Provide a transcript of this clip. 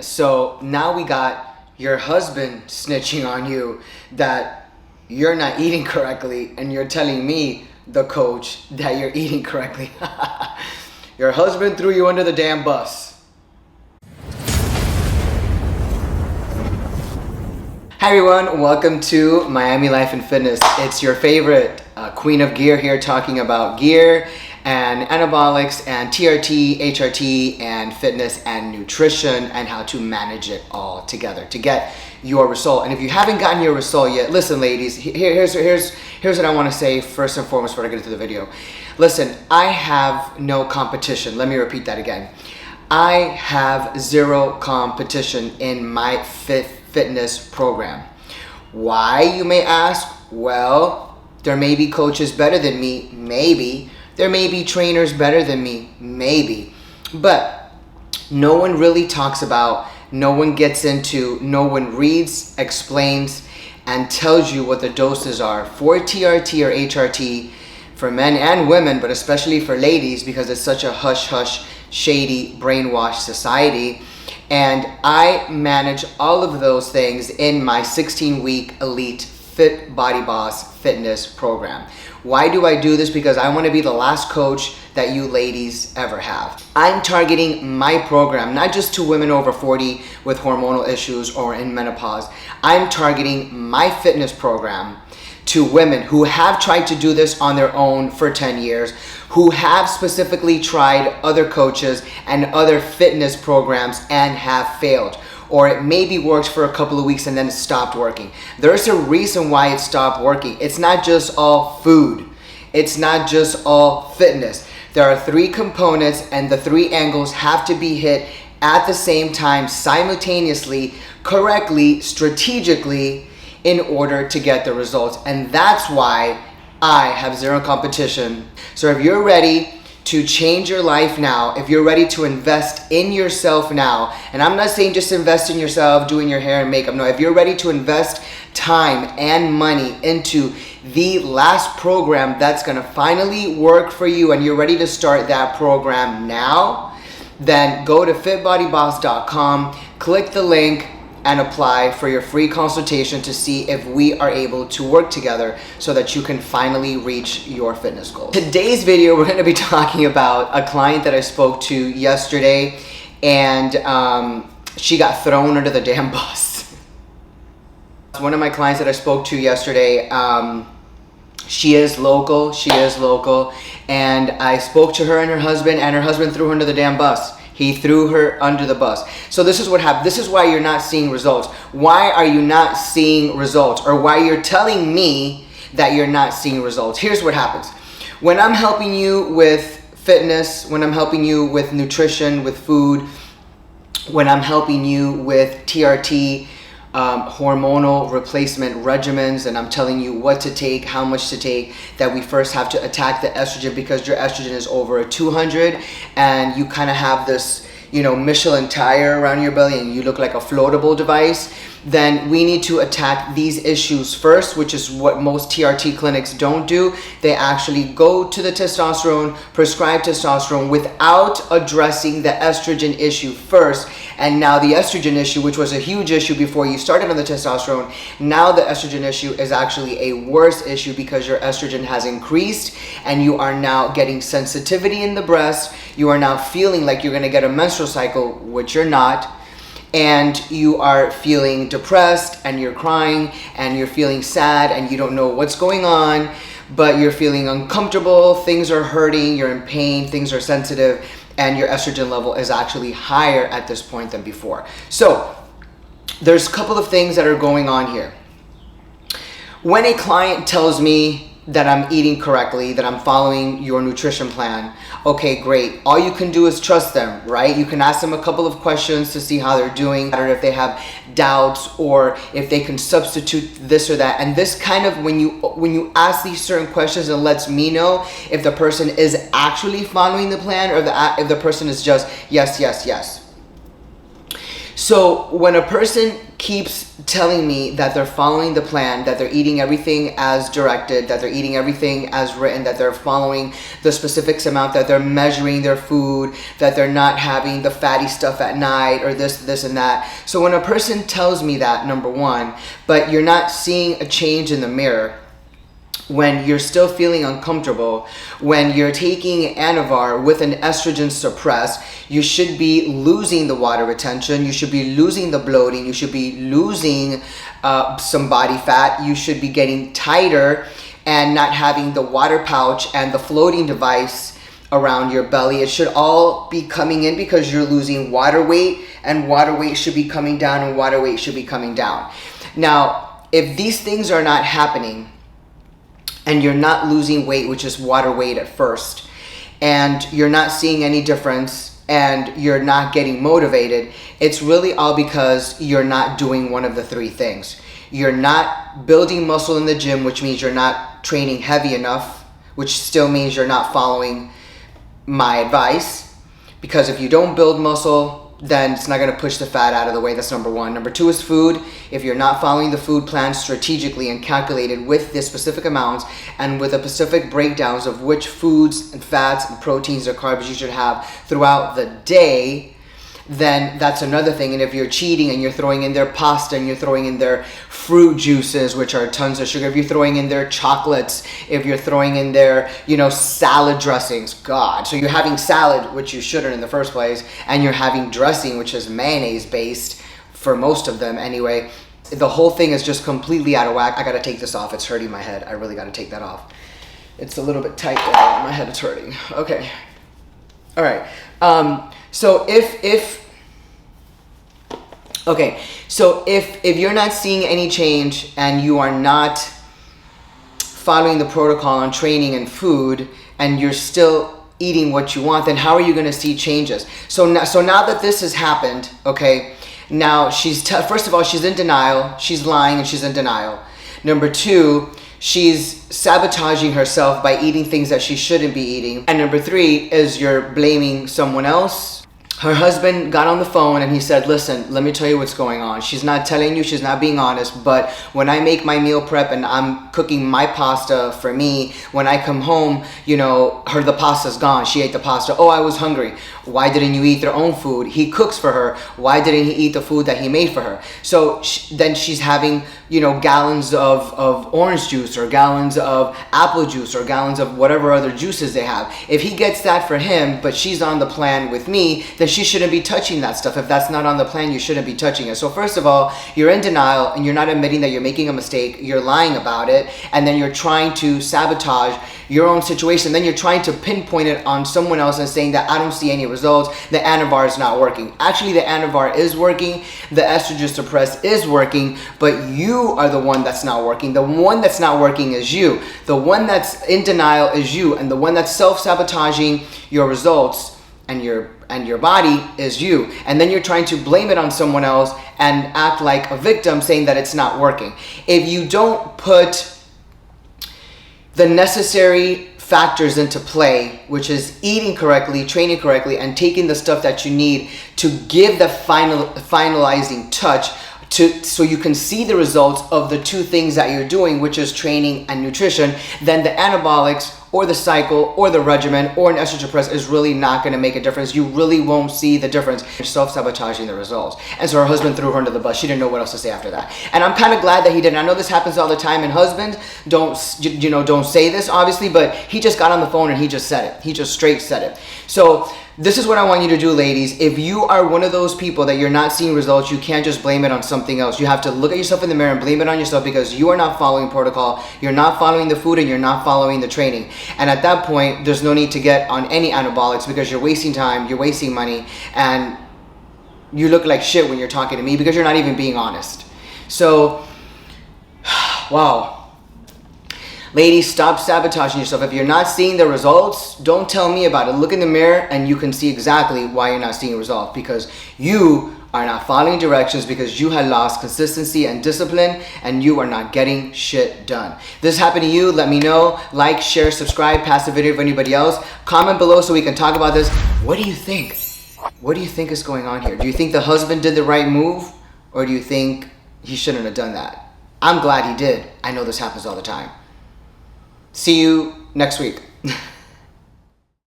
So now we got your husband snitching on you that you're not eating correctly, and you're telling me, the coach, that you're eating correctly. Your husband threw you under the damn bus. Hi everyone, welcome to Miami Life and Fitness. It's your favorite queen of gear here, talking about gear and anabolics and TRT, HRT, and fitness and nutrition, and how to manage it all together to get your result. And if you haven't gotten your result yet, listen ladies, here's what I want to say first and foremost before I get into the video. Listen, I have no competition. Let me repeat that again. I have zero competition in my fitness program. Why, you may ask? Well, there may be coaches better than me, maybe. There may be trainers better than me, maybe. But no one really talks about, no one gets into, no one reads, explains, and tells you what the doses are for TRT or HRT for men and women, but especially for ladies, because it's such a hush-hush, shady, brainwashed society. And I manage all of those things in my 16-week elite Fit Body Boss fitness program. Why do I do this? Because I want to be the last coach that you ladies ever have. I'm targeting my program not just to women over 40 with hormonal issues or in menopause. I'm targeting my fitness program to women who have tried to do this on their own for 10 years, who have specifically tried other coaches and other fitness programs and have failed. Or it maybe worked for a couple of weeks and then it stopped working. There's a reason why it stopped working. It's not just all food. It's not just all fitness. There are three components, and the three angles have to be hit at the same time, simultaneously, correctly, strategically, in order to get the results. And that's why I have zero competition. So if you're ready to change your life now, if you're ready to invest in yourself now, and I'm not saying just invest in yourself, doing your hair and makeup, no, if you're ready to invest time and money into the last program that's gonna finally work for you, and you're ready to start that program now, then go to fitbodyboss.com, click the link, and apply for your free consultation to see if we are able to work together so that you can finally reach your fitness goals. Today's video, we're gonna be talking about a client that I spoke to yesterday, and she got thrown under the damn bus. One of my clients that I spoke to yesterday, she is local, and I spoke to her and her husband threw her under the damn bus. He threw her under the bus. So this is what happened. This is why you're not seeing results. Why are you not seeing results? Or why you're telling me that you're not seeing results? Here's what happens. When I'm helping you with fitness, when I'm helping you with nutrition, with food, when I'm helping you with TRT, hormonal replacement regimens, and I'm telling you what to take, how much to take, that we first have to attack the estrogen, because your estrogen is over 200 and you kind of have this, you know, Michelin tire around your belly and you look like a floatable device. Then we need to attack these issues first, which is what most TRT clinics don't do. They actually go to the testosterone, prescribe testosterone without addressing the estrogen issue first. And now the estrogen issue, which was a huge issue before you started on the testosterone, now the estrogen issue is actually a worse issue because your estrogen has increased and you are now getting sensitivity in the breast. You are now feeling like you're gonna get a menstrual cycle, which you're not. And you are feeling depressed and you're crying and you're feeling sad and you don't know what's going on, but you're feeling uncomfortable, things are hurting, you're in pain, things are sensitive, and your estrogen level is actually higher at this point than before. So there's a couple of things that are going on here. When a client tells me that I'm eating correctly, that I'm following your nutrition plan, okay, great. All you can do is trust them, right? You can ask them a couple of questions to see how they're doing, or if they have doubts, or if they can substitute this or that. And this kind of, when you ask these certain questions, it lets me know if the person is actually following the plan, or if the person is just yes, yes, yes. So when a person keeps telling me that they're following the plan, that they're eating everything as directed, that they're eating everything as written, that they're following the specifics amount, that they're measuring their food, that they're not having the fatty stuff at night or this and that. So when a person tells me that, number one, but you're not seeing a change in the mirror, when you're still feeling uncomfortable, when you're taking Anavar with an estrogen suppress, you should be losing the water retention, you should be losing the bloating, you should be losing some body fat, you should be getting tighter and not having the water pouch and the floating device around your belly. It should all be coming in because you're losing water weight, and water weight should be coming down, and water weight should be coming down. Now, if these things are not happening, and you're not losing weight, which is water weight at first, and you're not seeing any difference, and you're not getting motivated, it's really all because you're not doing one of the three things. You're not building muscle in the gym, which means you're not training heavy enough, which still means you're not following my advice, because if you don't build muscle, then it's not going to push the fat out of the way. That's number one. Number two is food. If you're not following the food plan strategically and calculated with the specific amounts and with the specific breakdowns of which foods and fats and proteins or carbs you should have throughout the day, then that's another thing. And if you're cheating and you're throwing in their pasta and you're throwing in their fruit juices, which are tons of sugar, if you're throwing in their chocolates, if you're throwing in their, salad dressings, God. So you're having salad, which you shouldn't in the first place, and you're having dressing, which is mayonnaise based for most of them anyway. The whole thing is just completely out of whack. I got to take this off. It's hurting my head. I really got to take that off. It's a little bit tight there. My head is hurting. Okay. All right. So if you're not seeing any change and you are not following the protocol on training and food, and you're still eating what you want, then how are you going to see changes? So now that this has happened, okay, now first of all, she's in denial. She's lying and she's in denial. Number two, she's sabotaging herself by eating things that she shouldn't be eating. And number three is you're blaming someone else. Her husband got on the phone and he said, listen, let me tell you what's going on. She's not telling you, she's not being honest, but when I make my meal prep and I'm cooking my pasta for me, when I come home, the pasta's gone. She ate the pasta. Oh, I was hungry. Why didn't you eat their own food? He cooks for her. Why didn't he eat the food that he made for her? So then she's having, gallons of orange juice or gallons of apple juice or gallons of whatever other juices they have. If he gets that for him, but she's on the plan with me, then she shouldn't be touching that stuff. If that's not on the plan, you shouldn't be touching it. So first of all, you're in denial and you're not admitting that you're making a mistake. You're lying about it, and then you're trying to sabotage your own situation. Then you're trying to pinpoint it on someone else and saying that I don't see any results. The Anavar is not working. Actually, the Anavar is working. The estrogen suppress is working, but you are the one that's not working. The one that's not working is you. The one that's in denial is you, and the one that's self-sabotaging your results and your body is you. And then you're trying to blame it on someone else and act like a victim, saying that it's not working. If you don't put the necessary factors into play, which is eating correctly, training correctly, and taking the stuff that you need to give the finalizing touch so you can see the results of the two things that you're doing, which is training and nutrition, then the anabolics or the cycle or the regimen or an estrogen suppress is really not going to make a difference. You really won't see the difference. You're self-sabotaging the results. And so her husband threw her under the bus. She didn't know what else to say after that. And I'm kind of glad that he didn't. I know this happens all the time, and husbands don't say this, obviously, but he just got on the phone and he just said it. He just straight said it. So this is what I want you to do, ladies. If you are one of those people that you're not seeing results, you can't just blame it on something else. You have to look at yourself in the mirror and blame it on yourself, because you are not following protocol, you're not following the food, and you're not following the training. And at that point, there's no need to get on any anabolics, because you're wasting time, you're wasting money, and you look like shit when you're talking to me because you're not even being honest. So, wow. Ladies, stop sabotaging yourself. If you're not seeing the results, don't tell me about it. Look in the mirror and you can see exactly why you're not seeing results, because you are not following directions, because you had lost consistency and discipline, and you are not getting shit done. This happened to you? Let me know. Like, share, subscribe, pass the video for anybody else. Comment below so we can talk about this. What do you think? What do you think is going on here? Do you think the husband did the right move, or do you think he shouldn't have done that? I'm glad he did. I know this happens all the time. See you next week.